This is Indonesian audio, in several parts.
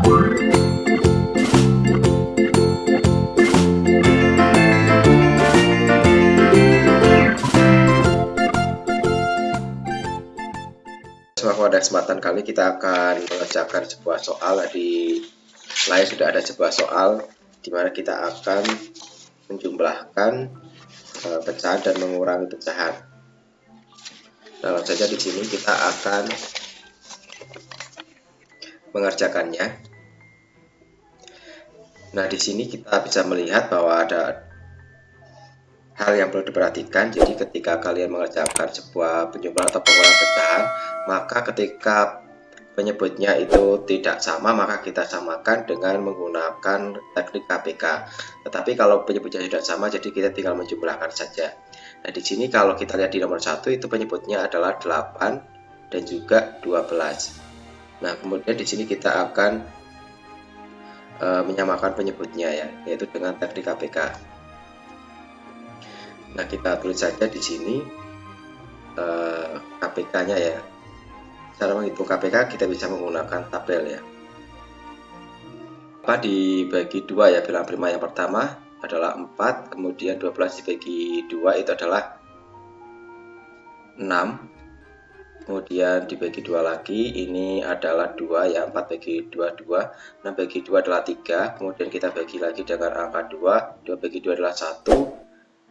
Pada kesempatan kali kita akan mengerjakan sebuah soal. Di layar sudah ada sebuah soal di mana kita akan menjumlahkan pecahan dan mengurangi pecahan. Nah, langsung saja di sini kita akan mengerjakannya. Nah, di sini kita bisa melihat bahwa ada hal yang perlu diperhatikan. Jadi ketika kalian mengerjakan sebuah penjumlahan atau pengurangan pecahan, maka ketika penyebutnya itu tidak sama, maka kita samakan dengan menggunakan teknik KPK. Tetapi kalau penyebutnya tidak sama, jadi kita tinggal menjumlahkan saja. Nah, di sini kalau kita lihat di nomor 1 itu penyebutnya adalah 8 dan juga 12. Nah, kemudian di sini kita akan menyamakan penyebutnya ya, yaitu dengan teknik KPK. Nah, kita tulis saja di sini KPK-nya ya. Cara menghitung KPK kita bisa menggunakan tabel ya. Apa dibagi 2 ya, bilangan prima yang pertama adalah 4, kemudian 12 dibagi 2 itu adalah 6, kemudian dibagi 2 lagi ini adalah 2 ya, 4 bagi 2 2, 6 bagi 2 adalah 3, kemudian kita bagi lagi dengan angka 2, 2 bagi 2 adalah 1,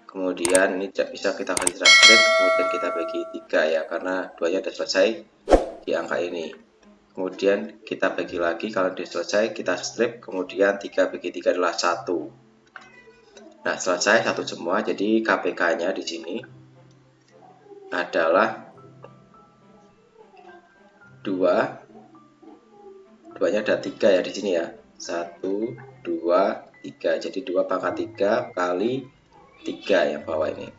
kemudian ini bisa kita bagi straight, kemudian kita bagi 3 ya, karena 2 nya sudah selesai di angka ini. Kemudian kita bagi lagi, kalau sudah selesai kita strip, kemudian 3 bagi 3 adalah 1. Nah, selesai satu semua, jadi KPK-nya di sini adalah 2. 2-nya ada 3 ya di sini ya. 1 2 3. Jadi 2 pangkat 3 kali 3 yang bawah ini.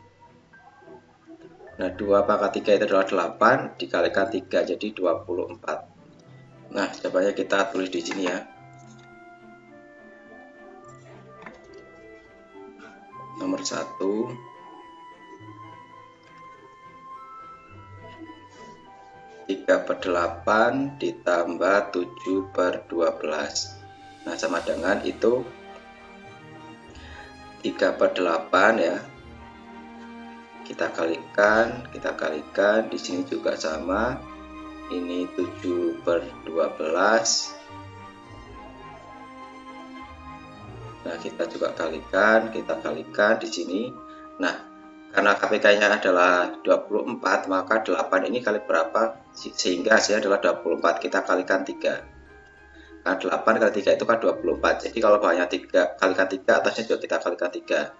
Nah, 2 pangkat 3 itu adalah 8 dikalikan 3 jadi 24. Nah, jawabannya kita tulis di sini ya. Nomor 1 3/8 ditambah 7/12. Nah, sama dengan itu 3/8 ya. Kita kalikan di sini juga sama. Ini 7/12. Nah, kita juga kalikan di sini. Nah, karena KPK-nya adalah 24, maka 8 ini kali berapa? Sehingga hasilnya adalah 24. Kita kalikan 3. Nah, 8 kali 3 itu kan 24. Jadi kalau bawahnya 3 kalikan 3, atasnya juga kita kalikan 3.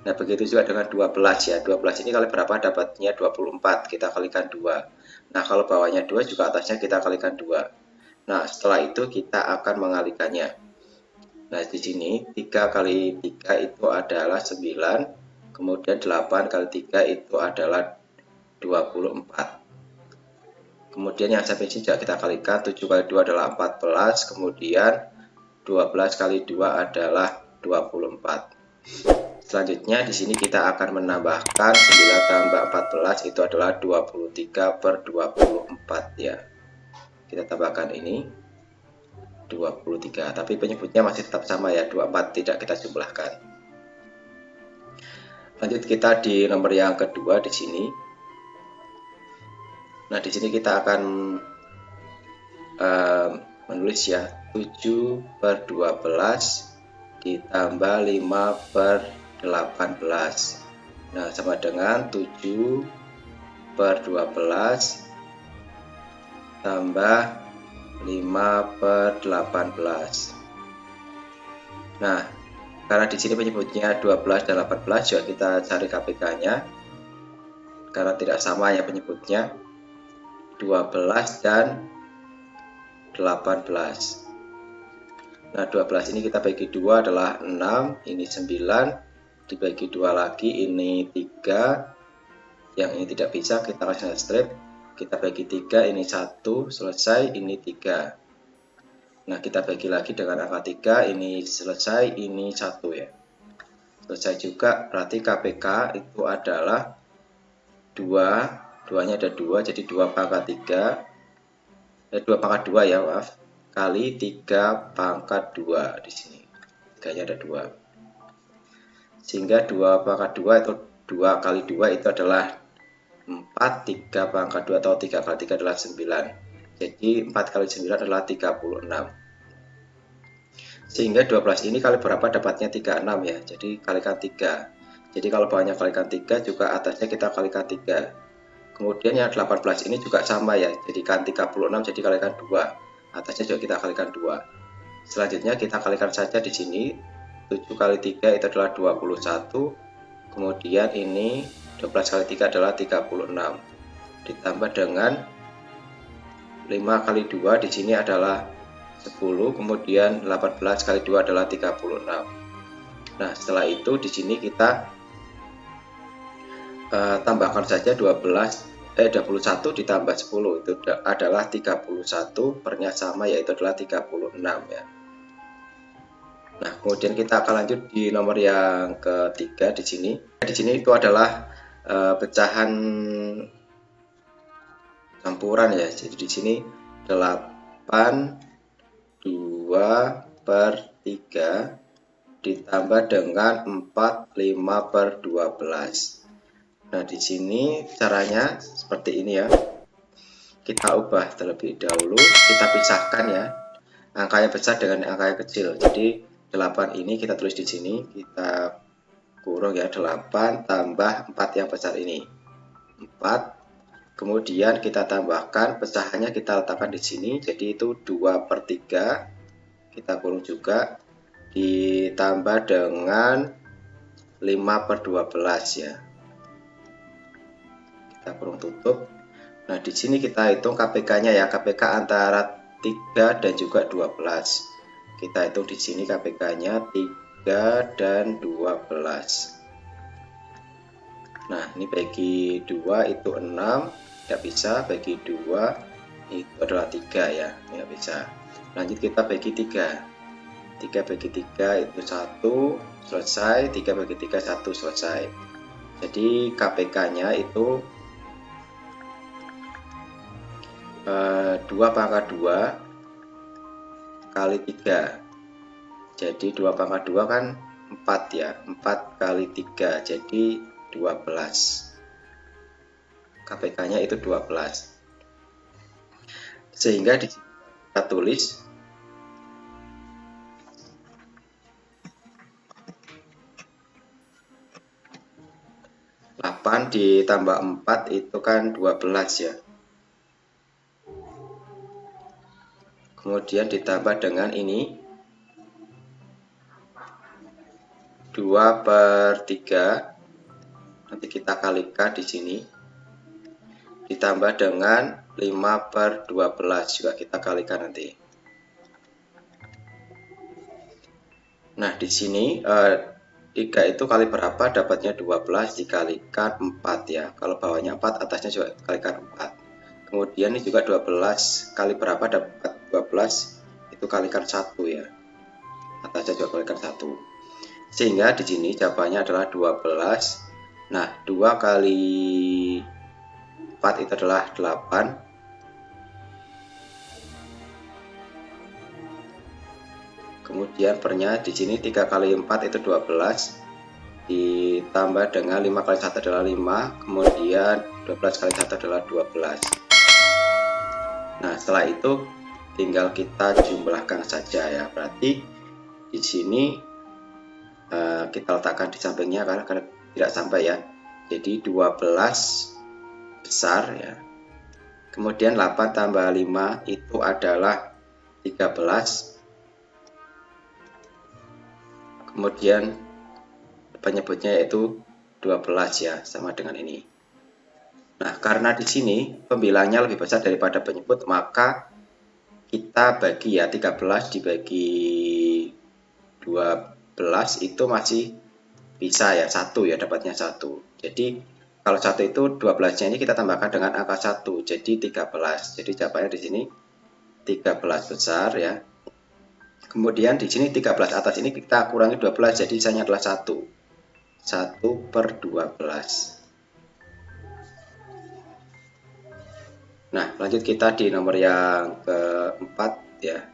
Nah, begitu juga dengan 12 ya. 12 ini kali berapa? Dapatnya 24. Kita kalikan 2. Nah, kalau bawahnya 2 juga atasnya kita kalikan 2. Nah, setelah itu kita akan mengalikannya. Nah, di sini 3 kali 3 itu adalah 9. Kemudian 8 kali 3 itu adalah 24. Kemudian yang sampai sini juga kita kalikan. 7 kali 2 adalah 14. Kemudian 12 kali 2 adalah 24. Selanjutnya di sini kita akan menambahkan 9 tambah 14 itu adalah 23/24 ya. Kita tambahkan ini 23, tapi penyebutnya masih tetap sama ya, 24 tidak kita jumlahkan. Lanjut kita di nomor yang kedua di sini. Nah, di sini kita akan menulis ya 7/12 ditambah 5/18. Nah, sama dengan 7/12 tambah 5/18. Nah, karena di sini penyebutnya 12 dan 18 juga kita cari KPK-nya. Karena tidak sama ya penyebutnya 12 dan 18. Nah, 12 ini kita bagi 2 adalah 6, ini 9, dibagi 2 lagi ini 3. Yang ini tidak bisa, kita langsung strip. Kita bagi 3, ini 1, selesai, ini 3. Nah, kita bagi lagi dengan angka 3, ini selesai, ini 1 ya. Selesai juga, berarti KPK itu adalah 2, 2-nya ada 2, jadi 2 pangkat 3, 2 pangkat 2 ya, maaf. kali 3 pangkat 2 di sini. 3-nya ada 2. Sehingga 2 pangkat 2 itu 2 kali 2 itu adalah 4, 3 pangkat 2 atau 3 kali 3 adalah 9. Jadi 4 kali 9 adalah 36. Sehingga 12 ini kali berapa dapatnya 36 ya. Jadi kalikan 3. Jadi kalau bawahnya kalikan 3 juga atasnya kita kalikan 3. Kemudian yang 18 ini juga sama ya. Jadikan 36 jadi kalikan 2. Atasnya juga kita kalikan 2. Selanjutnya kita kalikan saja di sini. 7 kali 3 itu adalah 21. Kemudian ini 12 kali 3 adalah 36. Ditambah dengan 5 kali 2 di sini adalah 10, kemudian 18 kali 2 adalah 36. Nah, setelah itu di sini kita tambahkan saja 21 ditambah 10 itu adalah 31, pernya sama yaitu adalah 36 ya. Nah, kemudian kita akan lanjut di nomor yang ketiga di sini. Di sini itu adalah pecahan campuran ya. Jadi di sini 8 2/3 ditambah dengan 4 5/12. Nah, di sini caranya seperti ini ya. Kita ubah terlebih dahulu, kita pisahkan ya. Angka yang besar dengan angka yang kecil. Jadi 8 ini kita tulis di sini, kita kurung ya, 8 tambah 4 yang besar ini. 4. Kemudian kita tambahkan pecahannya kita letakkan di sini, jadi itu 2/3, kita kurung juga, ditambah dengan 5/12 ya. Kita kurung tutup. Nah, di sini kita hitung KPK-nya ya, KPK antara 3 dan juga 12. Kita hitung di sini KPK-nya 3 dan 12. Nah, ini bagi 2 itu 6, tidak bisa. Bagi 2 itu adalah 3 ya, tidak bisa. Lanjut kita bagi 3. 3 bagi 3 itu 1, selesai. 3 bagi 3, 1, selesai. Jadi KPK-nya itu 2 pangkat 2 kali 3. Jadi 2 pangkat 2 kan 4 ya. 4 kali 3, jadi 12. KPK-nya itu 12. Sehingga di sini kita tulis 8 ditambah 4 itu kan 12 ya. Kemudian ditambah dengan ini 2/3. Nanti kita kalikan di sini. Ditambah dengan 5/12 juga kita kalikan nanti. Nah, di sini 3 itu kali berapa dapatnya 12 dikalikan 4 ya. Kalau bawahnya 4, atasnya juga kalikan 4. Kemudian ini juga 12 kali berapa dapat 12, itu kalikan 1 ya. Atasnya juga kalikan 1. Sehingga di sini jawabannya adalah 12. Nah, 2 kali 4 itu adalah 8. Kemudian pernya di sini 3 kali 4 itu 12. Ditambah dengan 5 kali 1 adalah 5. Kemudian 12 kali 1 adalah 12. Nah, setelah itu tinggal kita jumlahkan saja ya. Berarti di sini kita letakkan di sampingnya karena tidak sampai ya. Jadi 12 besar ya. Kemudian 8 tambah 5 itu adalah 13. Kemudian penyebutnya yaitu 12 ya, sama dengan ini. Nah, karena di sini pembilangnya lebih besar daripada penyebut, maka kita bagi ya, 13 dibagi 12 itu masih bisa ya, 1 ya, dapatnya 1. Jadi kalau 1 itu 12-nya ini kita tambahkan dengan angka 1, jadi 13. Jadi jawabannya di sini 13 besar ya. Kemudian di sini 13 atas ini kita kurangi 12, jadi sisanya adalah 1. 1/12. Nah, lanjut kita di nomor yang keempat ya.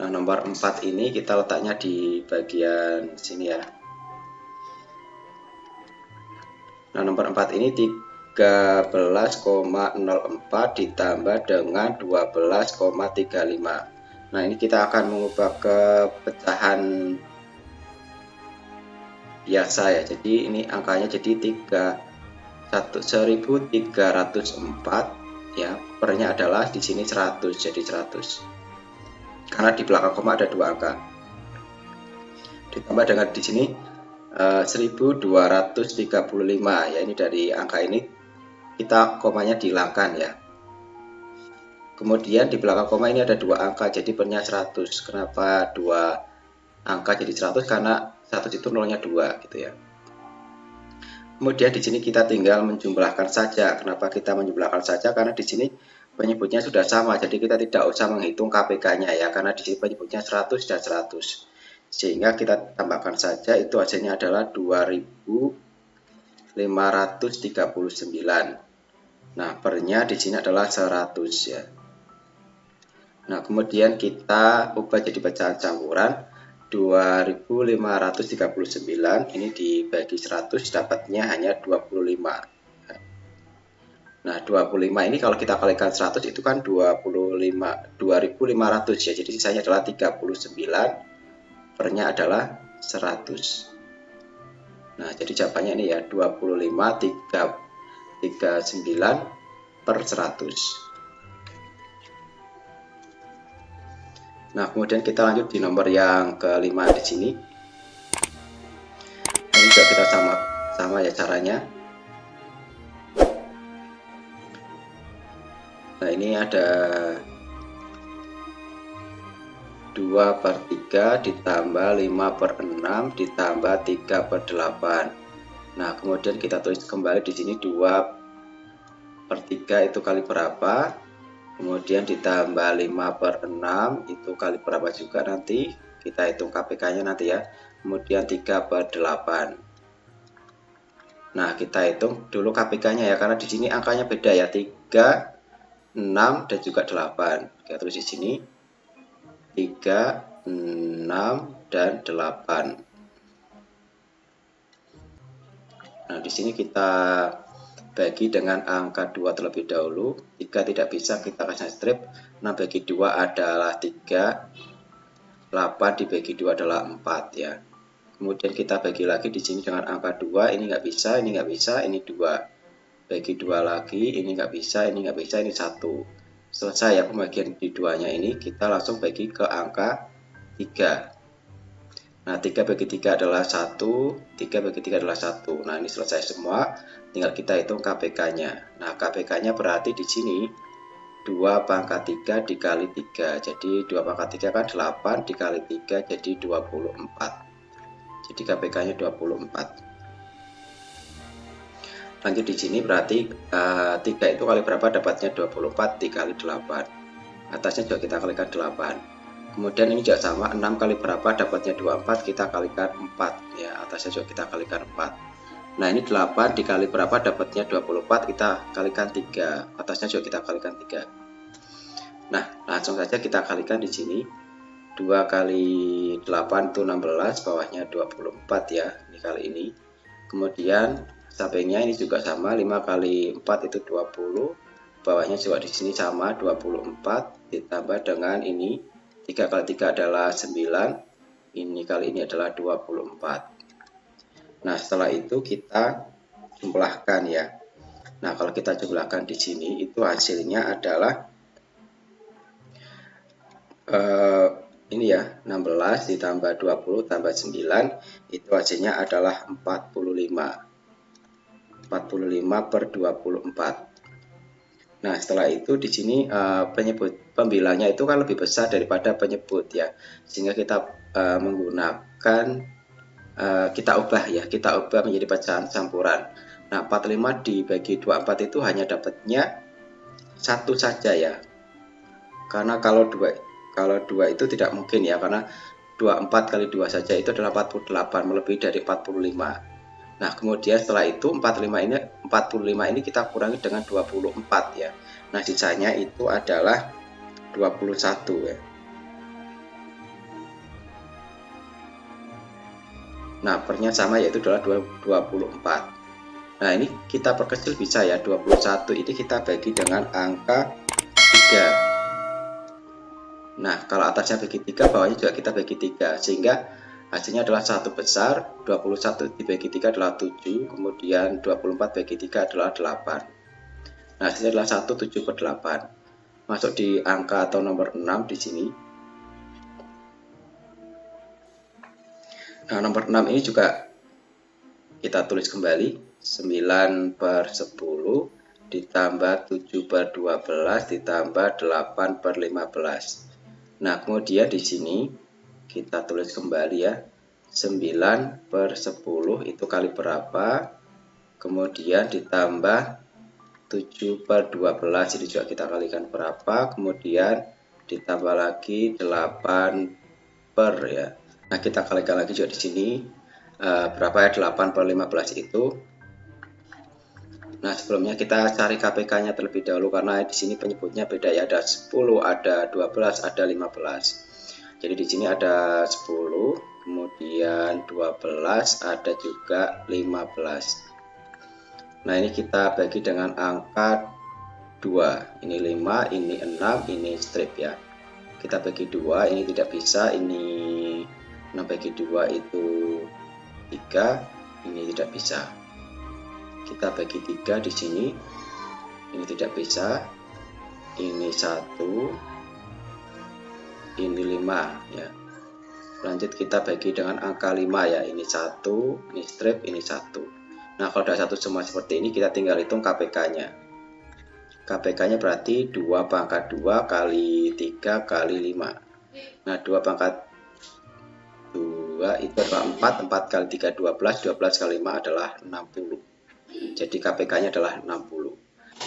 Nah, nomor 4 ini kita letaknya di bagian sini ya. Nah, nomor 4 ini 13,04 ditambah dengan 12,35. Nah, ini kita akan mengubah ke pecahan biasa ya. Jadi ini angkanya jadi 1304 ya. Pernya adalah di sini 100, jadi 100. Karena di belakang koma ada 2 angka. Ditambah dengan di sini 1235 ya, ini dari angka ini kita komanya dihilangkan ya. Kemudian di belakang koma ini ada 2 angka, jadi pernya 100. Kenapa 2 angka jadi 100? Karena 100 itu nolnya 2 gitu ya. Kemudian di sini kita tinggal menjumlahkan saja. Kenapa kita menjumlahkan saja? Karena di sini penyebutnya sudah sama, jadi kita tidak usah menghitung KPK-nya ya, karena di sini penyebutnya 100 dan 100. Sehingga kita tambahkan saja, itu hasilnya adalah 2539. Nah, pernya di sini adalah 100 ya. Nah, kemudian kita ubah jadi pecahan campuran. 2539 ini dibagi 100 dapatnya hanya 25. Nah, 25 ini kalau kita kalikan 100 itu kan 2500 ya. Jadi sisanya adalah 39, pernya adalah 100. Nah, jadi jawabannya ini ya 25,39 per 100. Nah, kemudian kita lanjut di nomor yang kelima di sini. Ini juga kita sama ya caranya. Nah, ini ada 2/3 ditambah 5/6 ditambah 3/8. Nah, kemudian kita tulis kembali di sini 2/3 itu kali berapa? Kemudian ditambah 5/6 itu kali berapa juga nanti? Kita hitung KPK-nya nanti ya. Kemudian 3/8. Nah, kita hitung dulu KPK-nya ya, karena di sini angkanya beda ya, 3, 6 dan juga 8. Kita tulis di sini 3, 6 dan 8. Nah, di sini kita bagi dengan angka 2 terlebih dahulu. 3 tidak bisa, kita kasih strip. 6 bagi 2 adalah 3. 8 dibagi 2 adalah 4 ya. Kemudian kita bagi lagi di sini dengan angka 2. Ini nggak bisa, ini nggak bisa, ini 2. Bagi 2 lagi, ini nggak bisa, ini nggak bisa, ini 1. Selesai ya pembagian di 2-nya ini, kita langsung bagi ke angka 3. Nah, 3 bagi 3 adalah 1, 3 bagi 3 adalah 1. Nah, ini selesai semua, tinggal kita hitung KPK-nya. Nah, KPK-nya berarti di sini 2 pangkat 3 dikali 3. Jadi 2 pangkat 3 kan 8 dikali 3 jadi 24. Jadi KPK-nya 24. Lanjut di sini berarti 3 itu kali berapa? Dapatnya 24 dikali 8. Atasnya juga kita kalikan 8. Kemudian ini juga sama, 6 kali berapa? Dapatnya 24, kita kalikan 4 ya. Atasnya juga kita kalikan 4. Nah, ini 8 dikali berapa? Dapatnya 24, kita kalikan 3. Atasnya juga kita kalikan 3. Nah, langsung saja kita kalikan di sini. 2 kali 8 itu 16, bawahnya 24 ya. Ini kali ini. Kemudian sampingnya ini juga sama, 5 kali 4 itu 20. Bawahnya juga di sini sama, 24 ditambah dengan ini 3 kali 3 adalah 9. Ini kali ini adalah 24. Nah, setelah itu kita jumlahkan ya. Nah, kalau kita jumlahkan di sini itu hasilnya adalah ini ya, 16 ditambah 20 tambah 9 itu hasilnya adalah 45. 45 per 24. Nah, setelah itu di sini penyebut pembilangnya itu kan lebih besar daripada penyebut ya, sehingga kita menggunakan kita ubah menjadi pecahan campuran. Nah, 45 dibagi 24 itu hanya dapatnya 1 saja ya, karena kalau 2 itu tidak mungkin ya, karena 24 kali 2 saja itu adalah 48, melebihi dari 45. Nah, kemudian setelah itu 45 ini kita kurangi dengan 24 ya. Nah, sisanya itu adalah 21 ya. Nah, pernya sama, yaitu adalah 24. Nah, ini kita perkecil bisa ya, 21 ini kita bagi dengan angka 3. Nah, kalau atasnya bagi 3, bawahnya juga kita bagi 3, sehingga hasilnya adalah satu besar. 21 dibagi 3 adalah 7, kemudian 24 bagi 3 adalah 8. Nah, hasilnya adalah 1, 7 per 8. Masuk di angka atau nomor 6 di sini. Nah, nomor 6 ini juga kita tulis kembali, 9 per 10 ditambah 7 per 12 ditambah 8 per 15. Nah, kemudian di sini kita tulis kembali ya, 9 per 10 itu kali berapa, kemudian ditambah 7 per 12 ini juga kita kalikan berapa, kemudian ditambah lagi 8 per ya. Nah, kita kalikan lagi juga di sini berapa ya, 8 per 15 itu. Nah, sebelumnya kita cari KPK-nya terlebih dahulu, karena di sini penyebutnya beda ya, ada 10, ada 12, ada 15. Jadi di sini ada 10, kemudian 12, ada juga 15. Nah, ini kita bagi dengan angka 2. Ini 5, ini 6, ini strip ya. Kita bagi 2, ini tidak bisa, ini 6 bagi 2 itu 3, ini tidak bisa. Kita bagi 3 di sini, ini tidak bisa, ini 1, ini 5 ya. Lanjut kita bagi dengan angka 5 ya, ini 1, ini strip, ini 1. Nah, kalau sudah satu semua seperti ini, kita tinggal hitung KPK-nya. KPK-nya berarti 2 pangkat 2 kali 3 kali 5. Nah, 2 pangkat 2 itu adalah 4, 4 kali 3 12, 12 kali 5 adalah 60. Jadi KPK-nya adalah 60.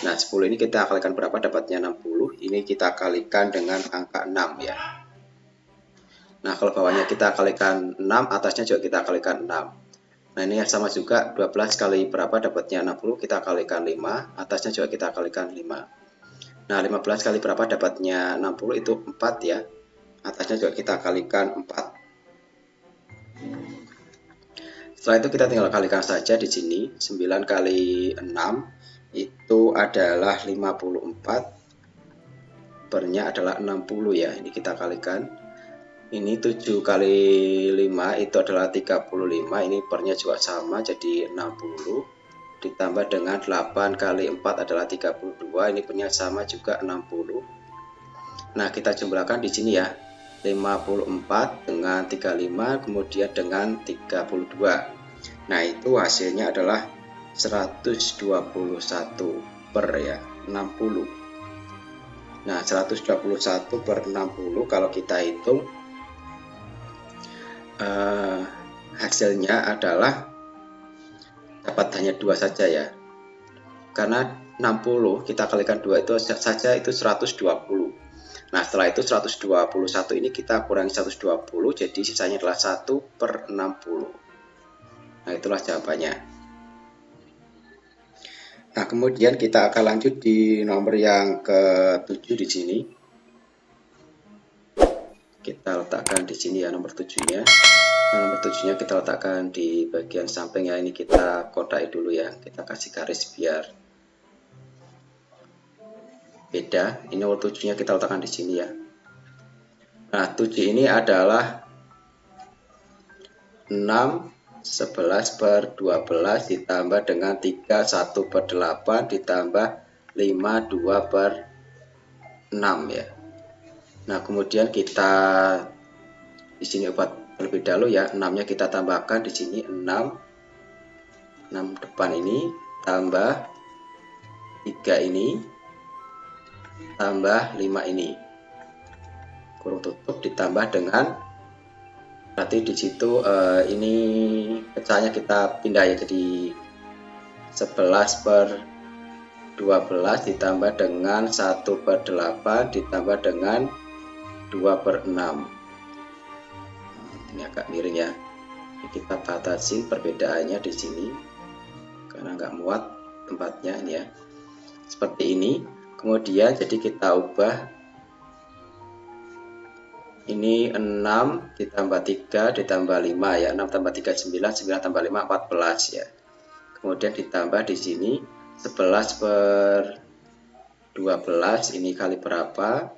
Nah, 10 ini kita kalikan berapa, dapatnya 60. Ini kita kalikan dengan angka 6 ya. Nah, kalau bawahnya kita kalikan 6, atasnya juga kita kalikan 6. Nah, ini yang sama juga, 12 kali berapa, dapatnya 60, kita kalikan 5, atasnya juga kita kalikan 5. Nah, 15 kali berapa, dapatnya 60, itu 4 ya, atasnya juga kita kalikan 4. Setelah itu kita tinggal kalikan saja di sini, 9 kali 6 itu adalah 54, pernya adalah 60 ya, ini kita kalikan. Ini 7 kali 5 itu adalah 35, ini pernya juga sama, jadi 60. Ditambah dengan 8 kali 4 adalah 32, ini pernya sama juga 60. Nah, kita jumlahkan di sini ya, 54 dengan 35, kemudian dengan 32. Nah, itu hasilnya adalah 121 per ya, 60. Nah, 121 per 60 kalau kita hitung, hasilnya adalah dapat hanya 2 saja ya, karena 60 kita kalikan 2 itu saja itu 120. Nah, setelah itu 121 ini kita kurangi 120, jadi sisanya adalah 1 per 60. Nah, itulah jawabannya. Nah, kemudian kita akan lanjut di nomor yang ke-7 di sini. Kita letakkan di sini ya nomor 7-nya. Nah, nomor 7-nya kita letakkan di bagian samping ya. Ini kita kodai dulu ya. Kita kasih garis biar beda. Ini nomor 7-nya kita letakkan di sini ya. Nah, 7 ini adalah 6 11 per 12 ditambah dengan 3 1 per 8 ditambah 5 2 per 6 ya. Nah, kemudian kita di sini ubah terlebih dahulu ya. 6-nya kita tambahkan di sini 6 depan ini tambah 3 ini tambah 5 ini. Kurung tutup ditambah dengan, berarti di situ ini pecahnya kita pindah ya, jadi 11 per 12 ditambah dengan 1 per 8 ditambah dengan 2 per 6. Ini agak miring ya. Ini kita batasin perbedaannya di sini karena nggak muat tempatnya ini ya. Seperti ini. Kemudian jadi kita ubah Ini 6 ditambah 3 ditambah 5 ya. 6 tambah 3 9, 9 tambah 5 14 ya. Kemudian ditambah di sini 11 per 12 ini kali berapa?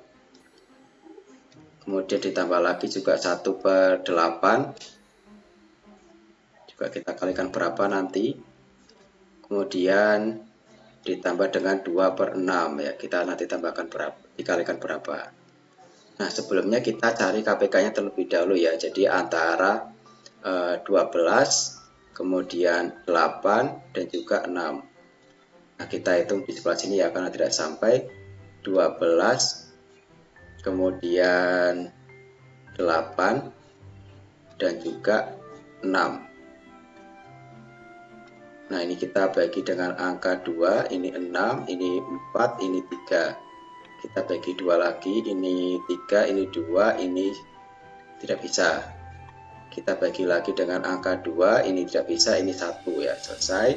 Kemudian ditambah lagi juga 1 per 8. Juga kita kalikan berapa nanti. Kemudian ditambah dengan 2 per 6 ya. Kita nanti tambahkan berapa, dikalikan berapa. Nah, sebelumnya kita cari KPK-nya terlebih dahulu ya. Jadi antara 12, kemudian 8, dan juga 6. Nah, kita hitung di sebelah sini ya, karena tidak sampai 12, kemudian 8, dan juga 6. Nah, ini kita bagi dengan angka 2, ini 6, ini 4, ini 3. Kita bagi 2 lagi, ini 3, ini 2, ini tidak bisa. Kita bagi lagi dengan angka 2, ini tidak bisa, ini 1 ya, selesai,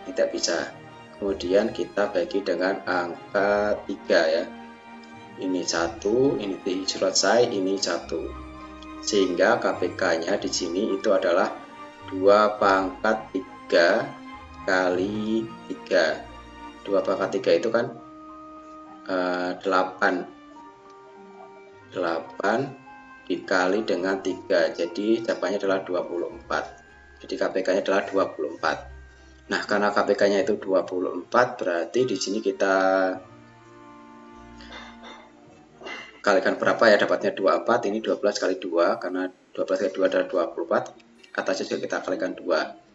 tidak bisa. Kemudian kita bagi dengan angka 3 ya, ini 1, ini selesai, ini 1. Sehingga KPK-nya di sini itu adalah 2 pangkat 3 kali 3. 2 pangkat 3 itu kan 8 dikali dengan 3, jadi jawabannya adalah 24. Jadi KPK-nya adalah 24. Nah, karena KPK-nya itu 24, berarti di sini kita kalikan berapa ya, dapatnya 24. Ini 12 kali 2, karena 12 kali 2 adalah 24. Atasnya juga kita kalikan 2.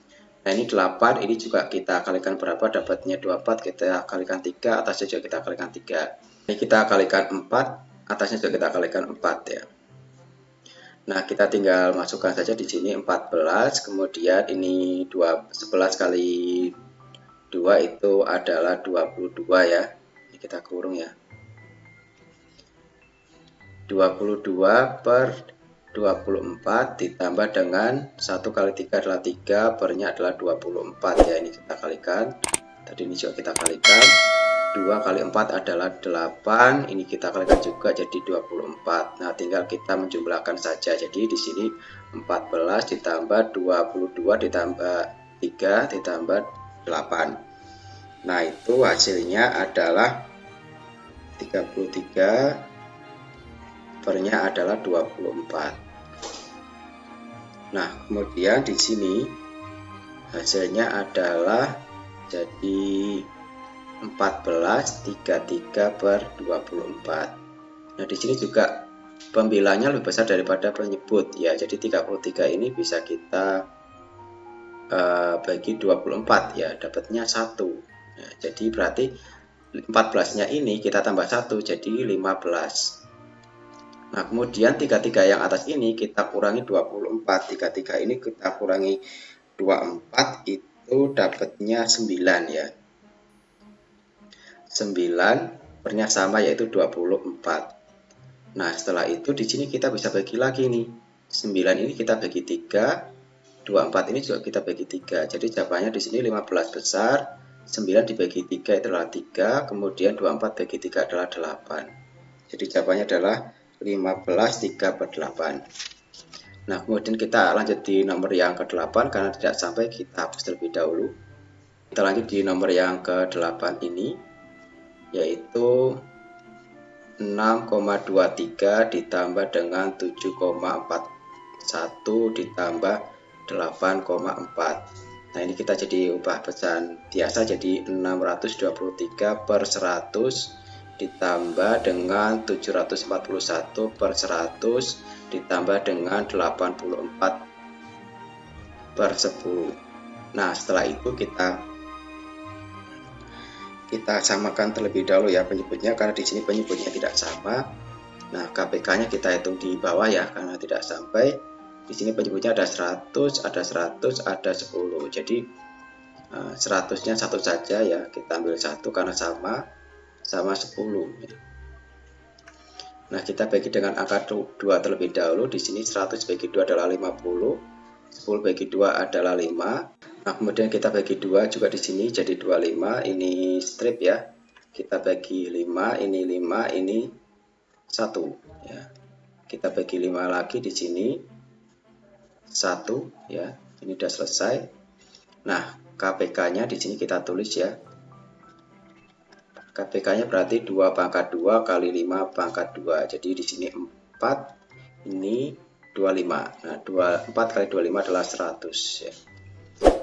Nah, ini 8, ini juga kita kalikan berapa, dapatnya 24, kita kalikan 3, atasnya juga kita kalikan 3. Ini kita kalikan 4, atasnya juga kita kalikan 4 ya. Nah, kita tinggal masukkan saja di sini 14, kemudian ini 11 kali 2 itu adalah 22 ya. Ini kita kurung ya. 22 per 24 ditambah dengan 1 kali 3 adalah 3, pernya adalah 24 ya. Ini kita kalikan. Tadi ini juga kita kalikan. 2 kali 4 adalah 8, ini kita kalikan juga jadi 24. Nah, tinggal kita menjumlahkan saja. Jadi di sini 14 ditambah 22 ditambah 3 ditambah 8. Nah, itu hasilnya adalah 33, pernya adalah 24. Nah, kemudian di sini hasilnya adalah jadi 14,33 per 24. Nah, di sini juga pembilanya lebih besar daripada penyebut ya. Jadi 33 ini bisa kita bagi 24 ya, dapatnya 1. Nah, jadi berarti 14-nya ini kita tambah 1 jadi 15. Nah, kemudian 33 yang atas ini kita kurangi 24. 33 ini kita kurangi 24 itu dapatnya 9 ya. 9 pernya sama yaitu 24. Nah, setelah itu di sini kita bisa bagi lagi nih. 9 ini kita bagi 3, 24 ini juga kita bagi 3. Jadi jawabannya di sini 15 besar, 9 dibagi 3 adalah 3, kemudian 24 bagi 3 adalah 8. Jadi jawabannya adalah 15 3 per 8. Nah, kemudian kita lanjut di nomor yang ke-8, karena tidak sampai kita hapus terlebih dahulu. Kita lanjut di nomor yang ke-8 ini, yaitu 6,23 ditambah dengan 7,41 ditambah 8,4. Nah, ini kita jadi ubah pecahan biasa jadi 623 per 100 ditambah dengan 741 per 100 ditambah dengan 84 per 10. Nah, setelah itu kita samakan terlebih dahulu ya penyebutnya, karena di sini penyebutnya tidak sama. Nah, KPK-nya kita hitung di bawah ya, karena tidak sampai. Di sini penyebutnya ada 100, ada 100, ada 10. Jadi 100-nya satu saja ya, kita ambil 1 karena sama 10. Nah, kita bagi dengan angka 2 terlebih dahulu. Di sini 100 bagi 2 adalah 50, 10 bagi 2 adalah 5. Nah, kemudian kita bagi 2 juga di sini jadi 25. Ini strip ya. Kita bagi 5, ini 5, ini 1 ya. kita bagi 5 lagi di sini 1 ya. Ini udah selesai. Nah, KPK-nya di sini kita tulis ya. KPK-nya berarti 2 pangkat 2 kali 5 pangkat 2. Jadi di sini 4, ini 25. Nah, 4 kali 25 adalah 100 ya.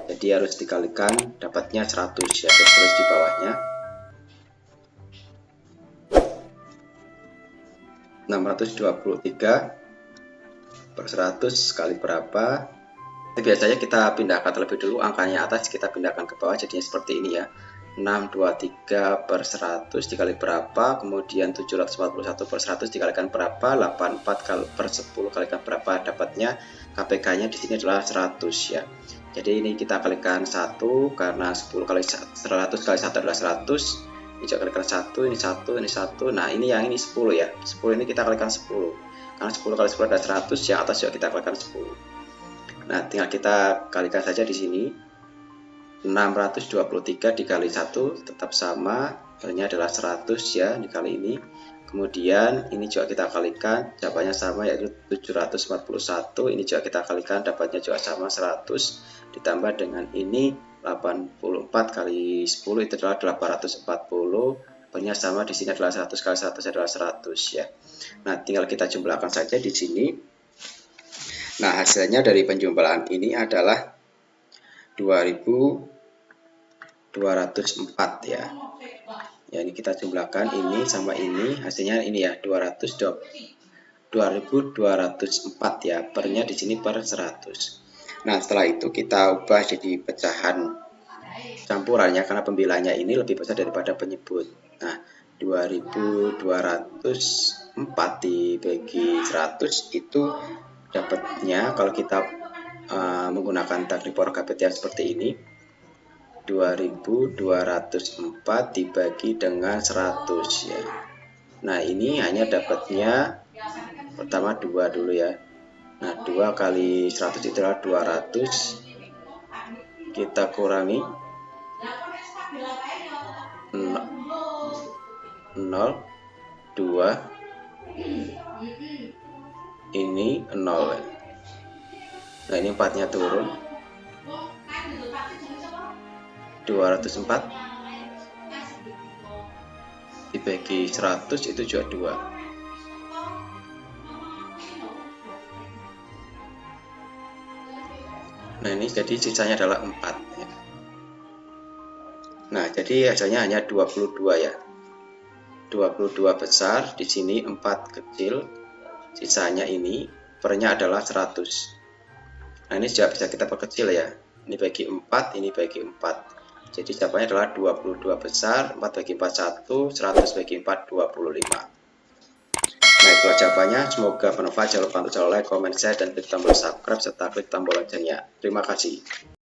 Jadi harus dikalikan, dapatnya 100 ya. Terus di bawahnya 623 per 100 kali berapa? Biasanya kita pindahkan terlebih dulu angkanya atas, kita pindahkan ke bawah, jadinya seperti ini ya. 623 per 100 dikali berapa, kemudian 741 per 100 dikalikan berapa, 84 per 10 kalikan berapa, dapatnya KPK-nya di sini adalah 100 ya. Jadi ini kita kalikan 1 karena 10 kali 100 kali 1 adalah 100. Ini juga kalikan 1, ini 1, ini 1. Nah, ini yang ini 10 ya. 10 ini kita kalikan 10. Karena 10 kali 10 adalah 100, yang atas juga kita kalikan 10. Nah, tinggal kita kalikan saja di sini. 623 dikali 1 tetap sama, ini adalah 100 ya dikali ini. Kemudian ini juga kita kalikan, jawabannya sama yaitu 741. Ini juga kita kalikan, dapatnya juga sama 100. Ditambah dengan ini 84 kali 10 itu adalah 840. Jawabannya sama, di sini adalah 100 kali 100 adalah 100 ya. Nah, tinggal kita jumlahkan saja di sini. Nah, hasilnya dari penjumlahan ini adalah 2204 ya. Ya, ini kita jumlahkan ini sama ini, hasilnya ini ya 2204 ya. Pernya di sini per 100. Nah, setelah itu kita ubah jadi pecahan campurannya karena pembilanya ini lebih besar daripada penyebut. Nah, 2204 dibagi 100 itu dapatnya kalau kita menggunakan teknik power KPT seperti ini, 2204 dibagi dengan 100 ya. Nah, ini hanya dapatnya pertama 2 dulu ya. Nah, 2 kali 100 itu adalah 200. Kita kurangi 0, 2, ini 0 ya. Nah, ini 4-nya turun. 204 dibagi 100 itu juga 2. Nah, ini jadi sisanya adalah 4 ya. Nah, jadi hasilnya hanya 22 ya. 22 besar, di sini 4 kecil, sisanya ini pernya adalah 100. Nah, ini juga bisa kita perkecil ya. Ini bagi 4, ini bagi 4. Jadi jawabannya adalah 22 besar, 4 bagi 4 1, 100 bagi 4 25. Nah, itulah jawabannya. Semoga bermanfaat. Jangan lupa untuk like, comment, share, dan klik tombol subscribe serta klik tombol loncengnya. Terima kasih.